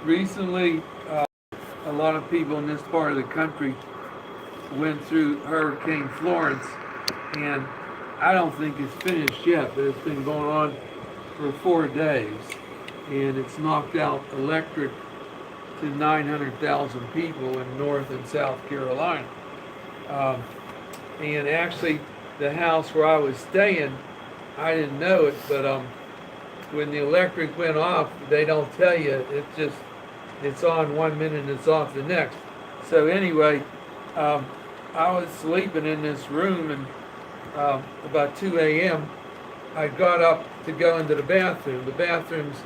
recently, a lot of people in this part of the country went through Hurricane Florence, and I don't think it's finished yet, but it's been going on for 4 days, and it's knocked out electric to 900,000 people in North and South Carolina. Um, and actually, the house where I was staying, I didn't know it, but when the electric went off, they don't tell you. It's on 1 minute and it's off the next. So anyway, I was sleeping in this room, and about 2 a.m., I got up to go into the bathroom. The bathrooms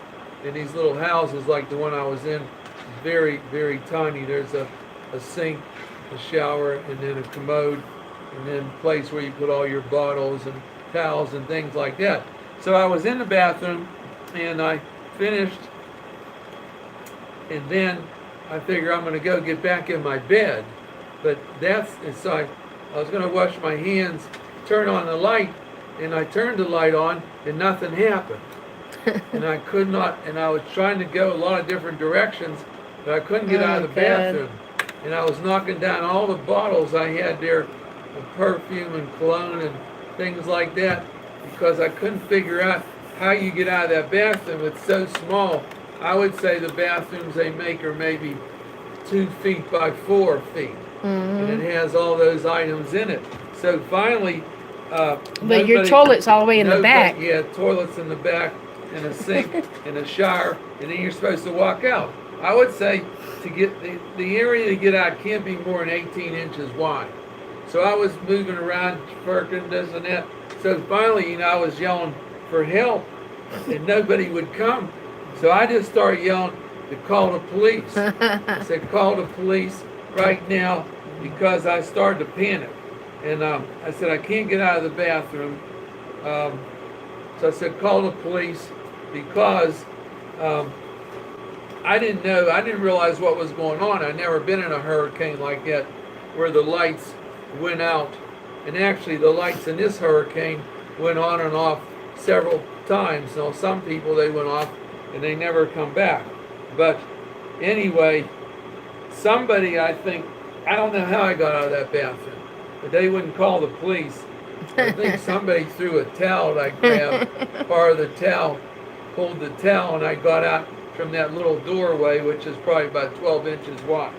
in these little houses, like the one I was in, very, very tiny. There's a sink, a shower, and then a commode, and then a place where you put all your bottles and towels and things like that. So I was in the bathroom, and I finished, and then I figure I'm going to go get back in my bed. But so I was going to wash my hands, turn on the light, and I turned the light on, and nothing happened. And I could not, and I was trying to go a lot of different directions, but I couldn't get out of the bathroom. And I was knocking down all the bottles I had there of perfume and cologne and things like that, because I couldn't figure out how you get out of that bathroom. It's so small. I would say the bathrooms they make are maybe 2 feet by 4 feet. And it has all those items in it. So finally, but your toilet's all the way in the back. Yeah, toilets in the back, and a sink, and a shower, and then you're supposed to walk out. I would say to get the area to get out can't be more than 18 inches wide. So I was moving around, perking this and that. So finally, I was yelling for help, and nobody would come. So I just started yelling to call the police. I said, call the police right now, because I started to panic. And I said, I can't get out of the bathroom. So I said, call the police, because I didn't realize what was going on. I'd never been in a hurricane like that where the lights went out. And actually, the lights in this hurricane went on and off several times. Now, some people, they went off and they never come back. But anyway, somebody, I don't know how I got out of that bathroom, but they wouldn't call the police. I think somebody threw a towel, and I grabbed part of the towel, pulled the towel, and I got out from that little doorway, which is probably about 12 inches wide.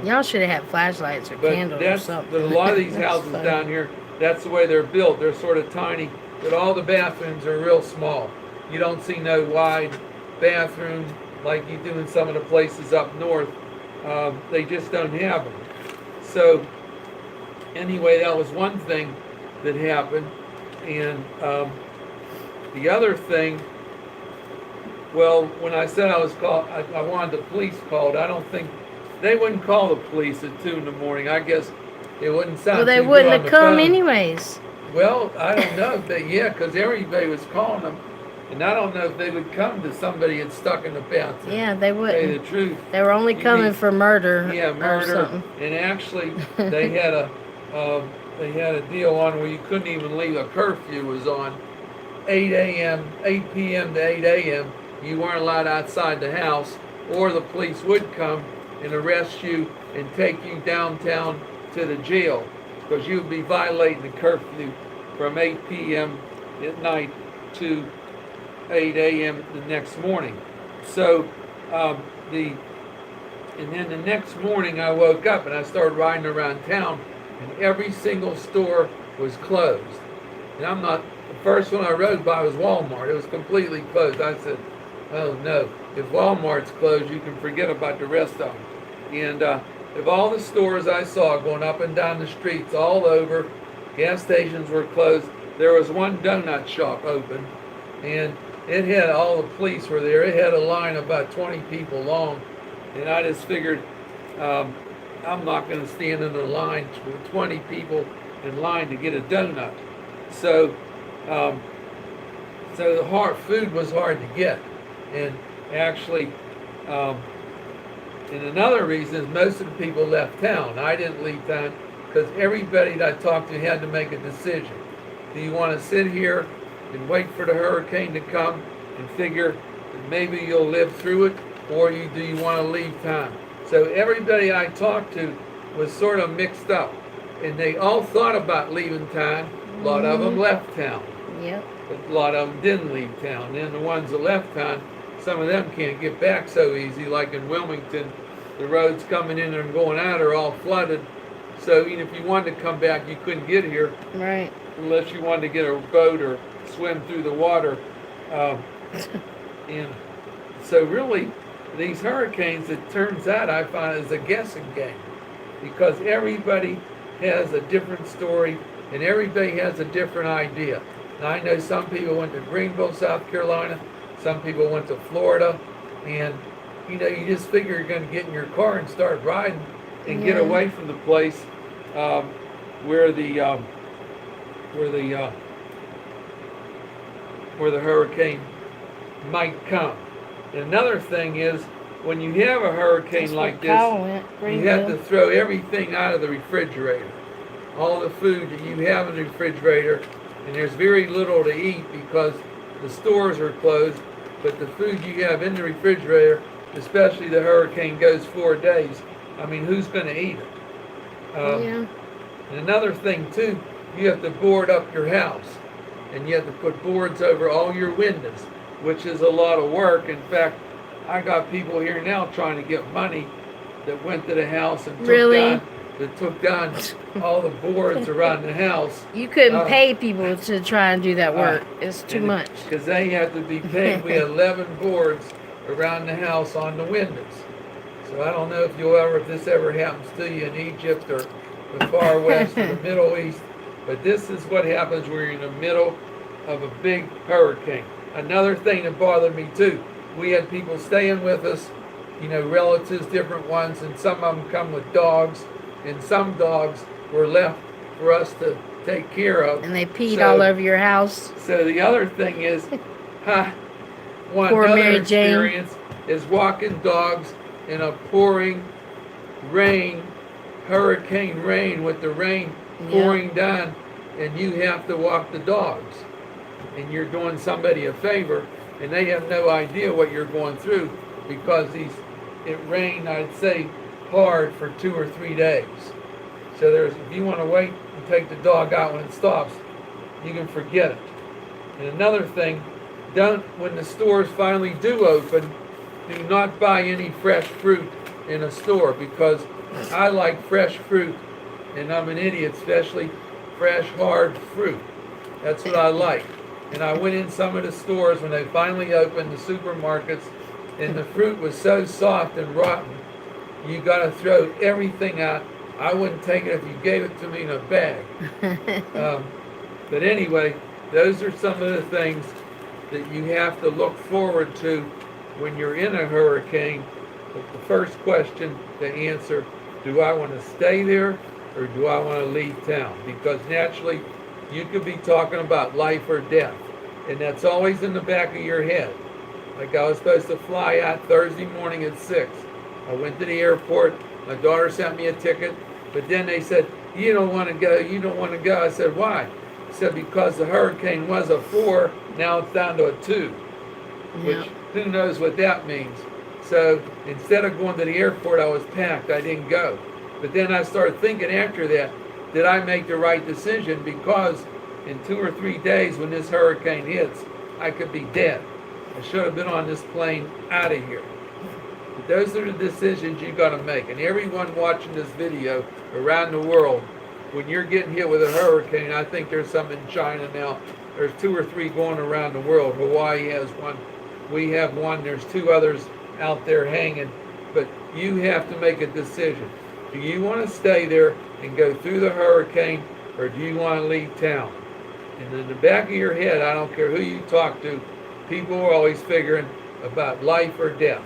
Y'all should have had flashlights or candles or something. But a lot of these houses down here, that's the way they're built. They're sort of tiny, but all the bathrooms are real small. You don't see no wide bathroom like you do in some of the places up north. They just don't have them. So anyway, that was one thing that happened. And the other thing, well, when I said I was called, I wanted the police called. I don't think they wouldn't call the police at 2 in the morning. I guess it wouldn't sound. Well, they too wouldn't good on have come the phone. anyways. Well, I don't know, but yeah, because everybody was calling them, and I don't know if they would come to somebody that's stuck in the bathroom. Yeah, they wouldn't. Tell you the truth. They were only coming for murder. Yeah, murder. Or something. And actually, they had a deal on where you couldn't even leave. A curfew was on 8 p.m. to 8 a.m. You weren't allowed outside the house, or the police would come and arrest you and take you downtown to the jail, because you would be violating the curfew from 8 p.m. at night to 8 a.m. the next morning. So and then the next morning I woke up and I started riding around town, and every single store was closed. And the first one I rode by was Walmart. It was completely closed. I said, oh no, if Walmart's closed, you can forget about the rest of them. And of all the stores I saw going up and down the streets all over, gas stations were closed. There was one donut shop open, and it had all the police were there. It had a line about 20 people long, and I just figured I'm not going to stand in the line with 20 people in line to get a donut. So the food was hard to get, and actually. And another reason is most of the people left town. I didn't leave town because everybody that I talked to had to make a decision. Do you want to sit here and wait for the hurricane to come and figure that maybe you'll live through it, or do you want to leave town? So everybody I talked to was sort of mixed up, and they all thought about leaving town. A lot of them left town. Yep. But a lot of them didn't leave town. And the ones that left town, some of them can't get back so easy. Like in Wilmington, the roads coming in and going out are all flooded. So even if you wanted to come back, you couldn't get here. Right. Unless you wanted to get a boat or swim through the water. And so really, these hurricanes, it turns out, I find, is a guessing game. Because everybody has a different story and everybody has a different idea. Now, I know some people went to Greenville, South Carolina. Some people went to Florida. And, you know, you just figure you're going to get in your car and start riding and get away from the place where the hurricane might come. And another thing is, when you have a hurricane like this, you have to throw everything out of the refrigerator. All the food that you have in the refrigerator, and there's very little to eat because the stores are closed, but the food you have in the refrigerator, especially the hurricane goes 4 days, I mean, who's going to eat it? And another thing too, you have to board up your house, and you have to put boards over all your windows, which is a lot of work. In fact, I got people here now trying to get money that went to the house and took down all the boards around the house. You couldn't pay people to try and do that work. It's too much. Because they have to be paid. We had 11 boards around the house on the windows. So I don't know if this ever happens to you in Egypt or the far west or the Middle East, but this is what happens when you're in the middle of a big hurricane. Another thing that bothered me too, we had people staying with us, you know, relatives, different ones, and some of them come with dogs, and some dogs were left for us to take care of. And they peed all over your house. So the other thing is, Poor another Mary experience is walking dogs in a pouring rain, hurricane rain, with the rain pouring down, and you have to walk the dogs. And you're doing somebody a favor, and they have no idea what you're going through because it rained, I'd say, hard for 2 or 3 days. So if you want to wait and take the dog out when it stops, you can forget it. And another thing, when the stores finally do open, do not buy any fresh fruit in a store, because I like fresh fruit, and I'm an idiot, especially fresh, hard fruit. That's what I like. And I went in some of the stores when they finally opened, the supermarkets, and the fruit was so soft and rotten, you got to throw everything out. I wouldn't take it if you gave it to me in a bag. But anyway, those are some of the things that you have to look forward to when you're in a hurricane. But the first question to answer, do I want to stay there or do I want to leave town? Because naturally, you could be talking about life or death. And that's always in the back of your head. Like, I was supposed to fly out Thursday morning at 6. I went to the airport. My daughter sent me a ticket. But then they said, you don't want to go, you don't want to go. I said, why? They said, because the hurricane was a 4, now it's down to a 2. Which, who knows what that means. So instead of going to the airport, I was packed. I didn't go. But then I started thinking after that, did I make the right decision? Because in 2 or 3 days when this hurricane hits, I could be dead. I should have been on this plane out of here. But those are the decisions you got to make. And everyone watching this video around the world, when you're getting hit with a hurricane, I think there's some in China now. There's 2 or 3 going around the world. Hawaii has one. We have one. There's 2 others out there hanging. But you have to make a decision. Do you want to stay there and go through the hurricane, or do you want to leave town? And in the back of your head, I don't care who you talk to, people are always figuring about life or death.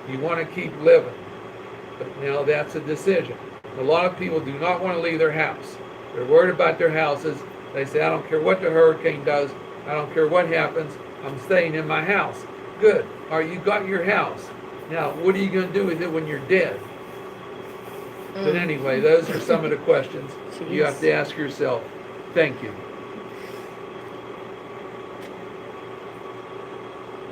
You want to keep living. But now that's a decision. A lot of people do not want to leave their house. They're worried about their houses. They say, I don't care what the hurricane does. I don't care what happens. I'm staying in my house. Good. All right, you got your house. Now, what are you going to do with it when you're dead? But anyway, those are some of the questions you have to ask yourself. Thank you.